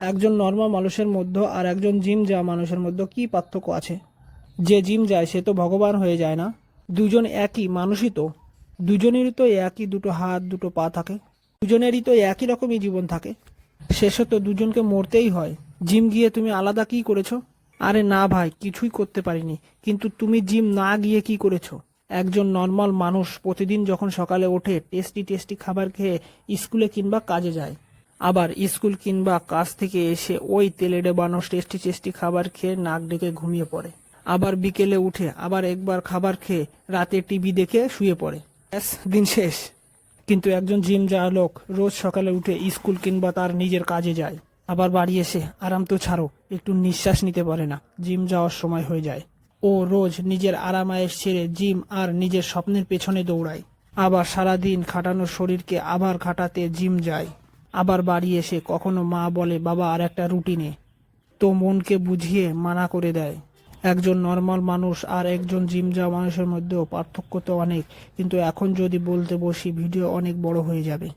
একজন নর্মাল মানুষের মধ্যে আর একজন জিম যাওয়া মানুষের মধ্যে কি পার্থক্য আছে? যে জিম যায় সে তো ভগবান হয়ে যায় না? দুজন একই মানুষই তো। দুজনেরই তো একই দুটো হাত দুটো পা থাকে। দুজনেরই তো একই রকমই জীবন থাকে। শেষে তো দুজনকে মরতেই হয়। জিম গিয়ে তুমি আলাদা কি করেছো? আরে না ভাই, কিছুই করতে পারিনি। কিন্তু তুমি জিম না গিয়ে কি করেছো? একজন নর্মাল মানুষ প্রতিদিন যখন সকালে ওঠে টেস্টি টেস্টি খাবার খেয়ে স্কুলে কিংবা কাজে যায়। আবার স্কুল কিংবা কাজ থেকে এসে ওই তেলে ডোবানো টেস্টি টেস্টি খাবার খেয়ে নাক ডেকে ঘুমিয়ে পড়ে। আবার বিকেলে উঠে আবার একবার খাবার খেয়ে রাতে টিভি দেখে শুয়ে পড়ে। ব্যাস, দিন শেষ। কিন্তু একজন জিম যাওয়া লোক রোজ সকালে উঠে স্কুল কিংবা তার নিজের কাজে যায়। আবার বাড়ি এসে আরাম তো ছাড়ো, একটু নিঃশ্বাস নিতে পারে না, জিম যাওয়ার সময় হয়ে যায়। ও রোজ নিজের আরামায়েশ ছেড়ে জিম আর নিজের স্বপ্নের পেছনে দৌড়ায়। আবার সারাদিন খাটানো শরীরকে আবার খাটাতে জিম যায়। আবার বাড়ি এসে কখনো মা বলে বাবা আর একটা রুটিনে, তো মনকে বুঝিয়ে মানা করে দেয়। একজন নর্মাল মানুষ আর একজন জিম যাওয়া মানুষের মধ্যেও পার্থক্য তো অনেক, কিন্তু এখন যদি বলতে বসি ভিডিও অনেক বড় হয়ে যাবে।